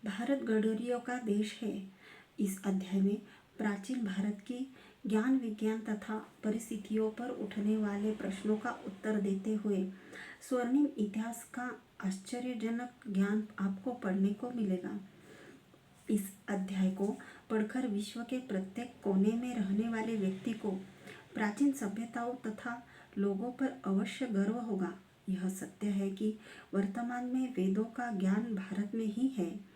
भारत गडरियों का देश है। इस अध्याय में प्राचीन भारत की ज्ञान विज्ञान तथा परिस्थितियों पर उठने वाले प्रश्नों का उत्तर देते हुए स्वर्णिम इतिहास का आश्चर्यजनक ज्ञान आपको पढ़ने को मिलेगा। इस अध्याय को पढ़कर विश्व के प्रत्येक कोने में रहने वाले व्यक्ति को प्राचीन सभ्यताओं तथा लोगों पर अवश्य गर्व होगा। यह सत्य है कि वर्तमान में वेदों का ज्ञान भारत में ही है।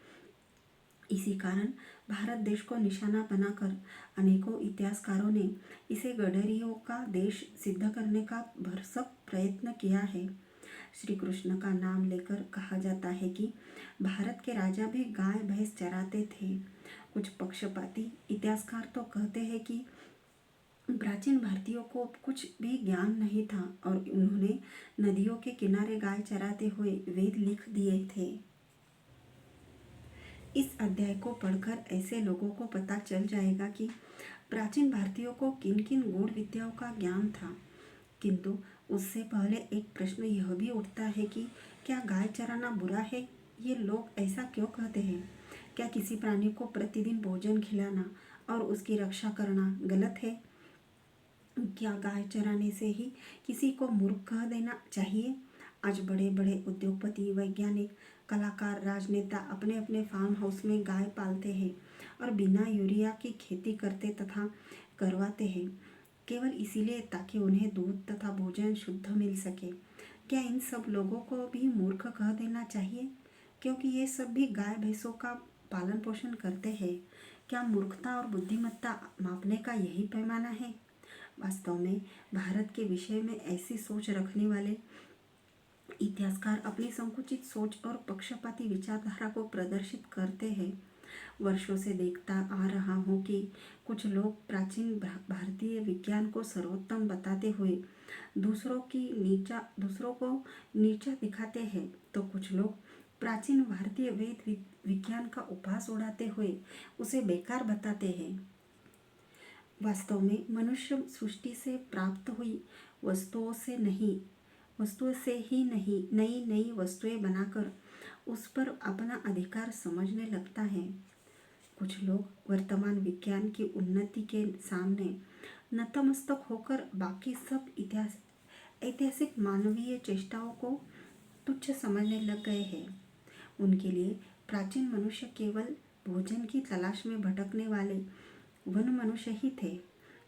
इसी कारण भारत देश को निशाना बनाकर अनेकों इतिहासकारों ने इसे गडरियों का देश सिद्ध करने का भरसक प्रयत्न किया है। श्री कृष्ण का नाम लेकर कहा जाता है कि भारत के राजा भी गाय भैंस चराते थे। कुछ पक्षपाती इतिहासकार तो कहते हैं कि प्राचीन भारतीयों को कुछ भी ज्ञान नहीं था और उन्होंने नदियों के किनारे गाय चराते हुए वेद लिख दिए थे। इस अध्याय को पढ़कर ऐसे लोगों को पता चल जाएगा कि प्राचीन भारतीयों को किन किन गूढ़ विद्याओं का ज्ञान था। किंतु उससे पहले एक प्रश्न यह भी उठता है कि क्या गाय चराना बुरा है? ये लोग ऐसा क्यों कहते हैं? क्या किसी प्राणी को प्रतिदिन भोजन खिलाना और उसकी रक्षा करना गलत है? क्या गाय चराने से ही किसी को मूर्ख कह देना चाहिए? आज बड़े बड़े उद्योगपति, वैज्ञानिक, कलाकार, राजनेता अपने अपने फार्म हाउस में गाय पालते हैं और बिना यूरिया की खेती करते तथा करवाते हैं, केवल इसीलिए ताकि उन्हें दूध तथा भोजन शुद्ध मिल सके। क्या इन सब लोगों को भी मूर्ख कह देना चाहिए, क्योंकि ये सब भी गाय भैंसों का पालन पोषण करते हैं? क्या मूर्खता और बुद्धिमत्ता मापने का यही पैमाना है? वास्तव में भारत के विषय में ऐसी सोच रखने वाले इतिहासकार अपनी संकुचित सोच और पक्षपाती विचारधारा को प्रदर्शित करते हैं। वर्षों से देखता आ रहा हूँ कि कुछ लोग प्राचीन भारतीय विज्ञान को सर्वोत्तम बताते हुए दूसरों को नीचा दिखाते हैं, तो कुछ लोग प्राचीन भारतीय वेद विज्ञान का उपहास उड़ाते हुए उसे बेकार बताते हैं। वास्तव में मनुष्य सृष्टि से प्राप्त हुई वस्तुओं से ही नहीं नई नई वस्तुएं बनाकर उस पर अपना अधिकार समझने लगता है। कुछ लोग वर्तमान विज्ञान की उन्नति के सामने नतमस्तक होकर बाकी सब ऐतिहासिक मानवीय चेष्टाओं को तुच्छ समझने लग गए हैं। उनके लिए प्राचीन मनुष्य केवल भोजन की तलाश में भटकने वाले वन मनुष्य ही थे।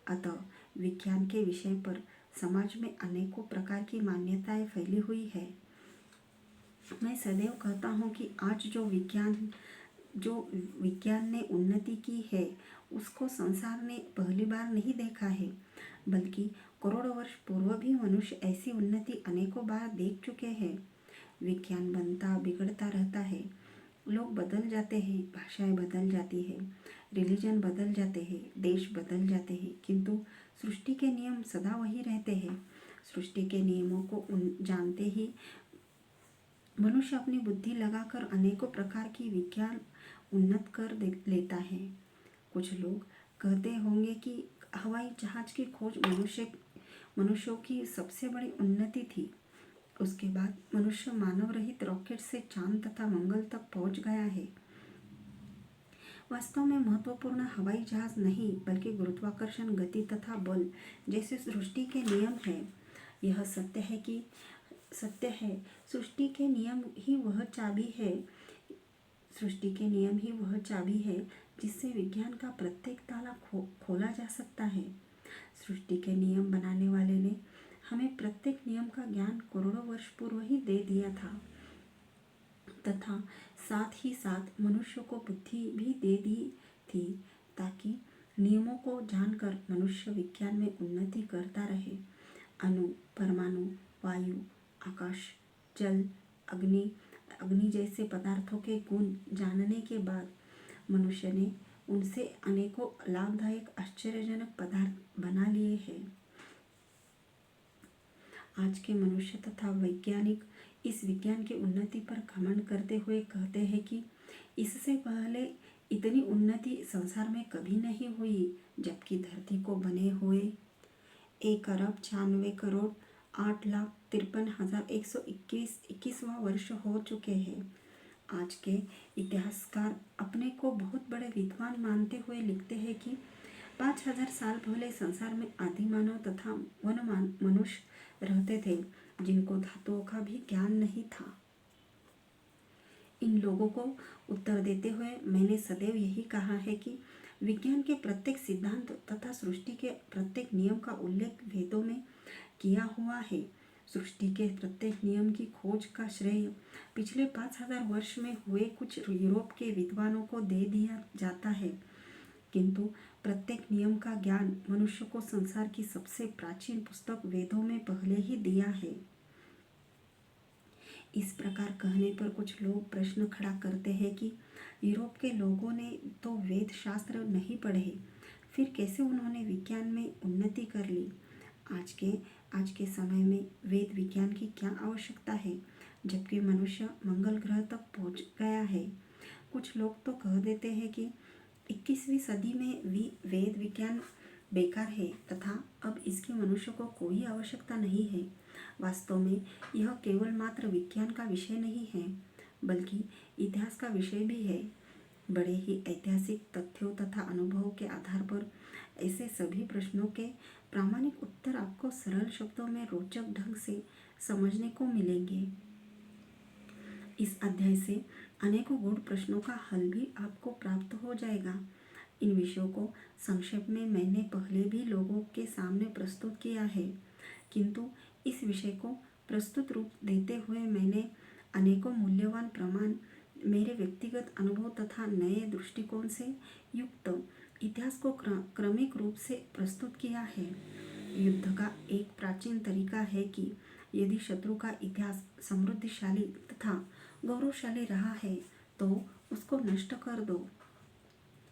अतः विज्ञान के विषय पर समाज में अनेकों प्रकार की मान्यताएं फैली हुई है। मैं सदैव कहता हूँ कि आज जो विज्ञान ने उन्नति की है उसको संसार ने पहली बार नहीं देखा है, बल्कि करोड़ों वर्ष पूर्व भी मनुष्य ऐसी उन्नति अनेकों बार देख चुके हैं। विज्ञान बनता बिगड़ता रहता है, लोग बदल जाते हैं, भाषाएं बदल जाती है, रिलीजन बदल जाते हैं, देश बदल जाते हैं, किंतु सृष्टि के नियम सदा वही रहते हैं। सृष्टि के नियमों को जानते ही मनुष्य अपनी बुद्धि लगाकर अनेकों प्रकार की विज्ञान उन्नत कर लेता है। कुछ लोग कहते होंगे कि हवाई जहाज की खोज मनुष्यों की सबसे बड़ी उन्नति थी। उसके बाद मनुष्य मानव रहित रॉकेट से चांद तथा मंगल तक पहुंच गया है। वास्तव में महत्वपूर्ण हवाई जहाज नहीं, बल्कि गुरुत्वाकर्षण, गति तथा बल जैसे सृष्टि के नियम है। यह सत्य है, सृष्टि के नियम ही वह चाबी है जिससे विज्ञान का प्रत्येक ताला खोला जा सकता है। सृष्टि के नियम बनाने वाले ने हमें प्रत्येक नियम का ज्ञान करोड़ों वर्ष पूर्व ही दे दिया था तथा साथ ही साथ मनुष्य को बुद्धि भी दे दी थी, ताकि नियमों को जानकर मनुष्य विज्ञान में उन्नति करता रहे। अणु, परमाणु, वायु, आकाश, जल, अग्नि जैसे पदार्थों के गुण जानने के बाद मनुष्य ने उनसे अनेकों लाभदायक आश्चर्यजनक पदार्थ बना लिए हैं। आज के मनुष्य तथा वैज्ञानिक इस विज्ञान की उन्नति पर घमंड करते हुए कहते हैं कि इससे पहले इतनी उन्नति संसार में कभी नहीं हुई, जबकि धरती को बने हुए 1,96,08,53,121वां वर्ष हो चुके हैं। आज के इतिहासकार अपने को बहुत बड़े विद्वान मानते हुए लिखते हैं कि 5000 साल पहले संसार में आदि मानव तथा वनमान मनुष्य रहते थे जिनको धातुओं का भी ज्ञान नहीं था। इन लोगों को उत्तर देते हुए मैंने सदैव यही कहा है कि विज्ञान के प्रत्येक सिद्धांत तथा सृष्टि के प्रत्येक नियम का उल्लेख वेदों में किया हुआ है। सृष्टि के प्रत्येक नियम की खोज का श्रेय पिछले 5000 वर्ष में हुए कुछ यूरोप के विद्वानों को दे दिया जाता है, किंतु प्रत्येक नियम का ज्ञान मनुष्य को संसार की सबसे प्राचीन पुस्तक वेदों में पहले ही दिया है। इस प्रकार कहने पर कुछ लोग प्रश्न खड़ा करते हैं कि यूरोप के लोगों ने तो वेद शास्त्र नहीं पढ़े, फिर कैसे उन्होंने विज्ञान में उन्नति कर ली। आज के समय में वेद विज्ञान की क्या आवश्यकता है, जबकि मनुष्य मंगल ग्रह तक पहुंच गया है। कुछ लोग तो कह देते हैं कि 21वीं सदी में वेद विज्ञान बेकार है तथा अब इसकी मनुष्य को कोई आवश्यकता नहीं है। वास्तव में यह केवल मात्र विज्ञान का विषय नहीं है, बल्कि इतिहास का विषय भी है। बड़े ही ऐतिहासिक तथ्यों तथा अनुभवों के आधार पर ऐसे सभी प्रश्नों के प्रामाणिक उत्तर आपको सरल शब्दों में रोचक ढंग से समझने को मिलेंगे। इस अध्याय से अनेकों गूढ़ प्रश्नों का हल भी आपको प्राप्त हो जाएगा। इन विषयों को संक्षेप में मैंने पहले भी लोगों के सामने प्रस्तुत किया है, किंतु इस विषय को प्रस्तुत रूप देते हुए मैंने अनेकों मूल्यवान प्रमाण मेरे व्यक्तिगत अनुभव तथा नए दृष्टिकोण से युक्त इतिहास को क्रमिक रूप से प्रस्तुत किया है। युद्ध का एक प्राचीन तरीका है कि यदि शत्रु का इतिहास समृद्धिशाली तथा गौरवशाली रहा है तो उसको नष्ट कर दो।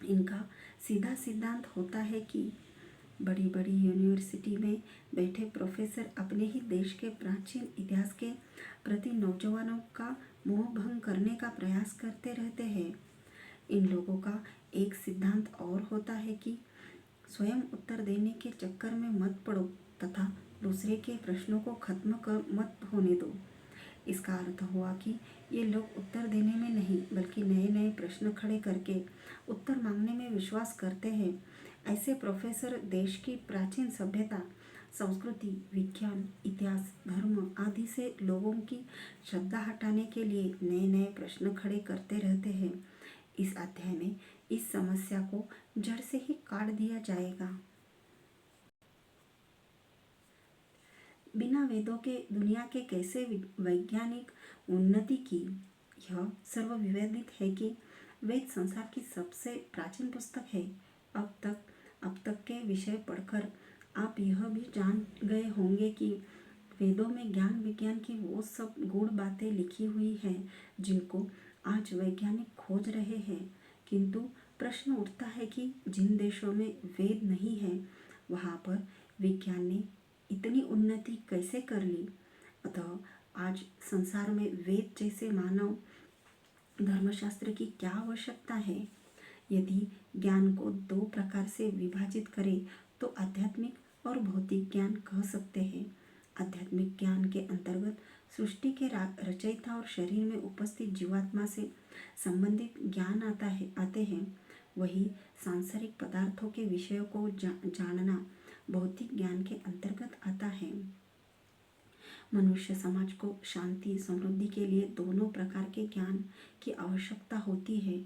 इनका सीधा सिद्धांत होता है कि बड़ी बड़ी यूनिवर्सिटी में बैठे प्रोफेसर अपने ही देश के प्राचीन इतिहास के प्रति नौजवानों का मोह भंग करने का प्रयास करते रहते हैं। इन लोगों का एक सिद्धांत और होता है कि स्वयं उत्तर देने के चक्कर में मत पड़ो तथा दूसरे के प्रश्नों को खत्म कर मत होने दो। इसका अर्थ हुआ कि ये लोग उत्तर देने में नहीं बल्कि नए नए प्रश्न खड़े करके उत्तर मांगने में विश्वास करते हैं। ऐसे प्रोफेसर देश की प्राचीन सभ्यता, संस्कृति, विज्ञान, इतिहास, धर्म आदि से लोगों की श्रद्धा हटाने के लिए नए नए प्रश्न खड़े करते रहते हैं। इस अध्याय में इस समस्या को जड़ से ही काट दिया जाएगा। बिना वेदों के दुनिया के कैसे वैज्ञानिक उन्नति की। यह सर्वविदित है कि वेद संसार की सबसे प्राचीन पुस्तक है। अब तक के विषय पढ़कर आप यह भी जान गए होंगे कि वेदों में ज्ञान विज्ञान की वो सब गूढ़ बातें लिखी हुई हैं जिनको आज वैज्ञानिक खोज रहे हैं। किंतु प्रश्न उठता है कि जिन देशों में वेद नहीं है वहाँ पर विज्ञान ने इतनी उन्नति कैसे कर ली। अतः आज संसार में वेद जैसे मानव धर्मशास्त्र की क्या आवश्यकता है। यदि ज्ञान को दो प्रकार से विभाजित करें तो आध्यात्मिक और भौतिक ज्ञान कह सकते हैं। आध्यात्मिक ज्ञान के अंतर्गत सृष्टि के रचयिता और शरीर में उपस्थित जीवात्मा से संबंधित ज्ञान आते हैं। वही सांसारिक पदार्थों के विषयों को जानना भौतिक ज्ञान के अंतर्गत आता है। मनुष्य समाज को शांति समृद्धि के लिए दोनों प्रकार के ज्ञान की आवश्यकता होती है।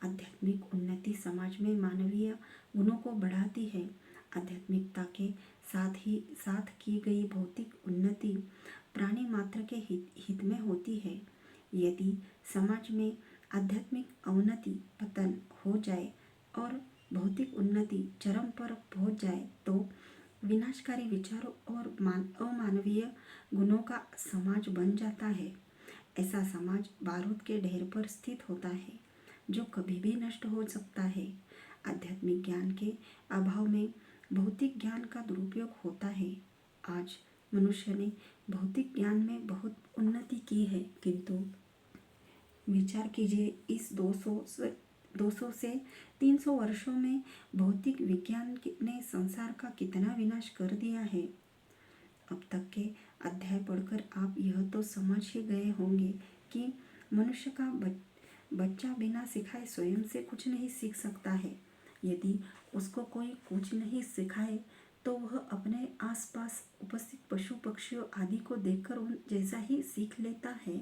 आध्यात्मिक उन्नति समाज में मानवीय गुणों को बढ़ाती है। आध्यात्मिकता के साथ की गई भौतिक उन्नति प्राणी मात्र के हित में होती है। यदि समाज में आध्यात्मिक अवनति पतन हो जाए और भौतिक उन्नति चरम पर पहुंच जाए तो विनाशकारी विचारों और अमानवीय गुणों का समाज बन जाता है। ऐसा समाज बारूद के ढेर पर स्थित होता है जो कभी भी नष्ट हो सकता है। आध्यात्मिक ज्ञान के अभाव में भौतिक ज्ञान का दुरुपयोग होता है। आज मनुष्य ने भौतिक ज्ञान में बहुत उन्नति की है, किंतु विचार कीजिए इस 200 से 300 वर्षों में भौतिक विज्ञान ने संसार का कितना विनाश कर दिया है। अब तक के अध्याय पढ़कर आप यह तो समझ ही गए होंगे कि मनुष्य का बच्चा बिना सिखाए स्वयं से कुछ नहीं सीख सकता है। यदि उसको कोई कुछ नहीं सिखाए तो वह अपने आसपास उपस्थित पशु पक्षियों आदि को देखकर उन जैसा ही सीख लेता है।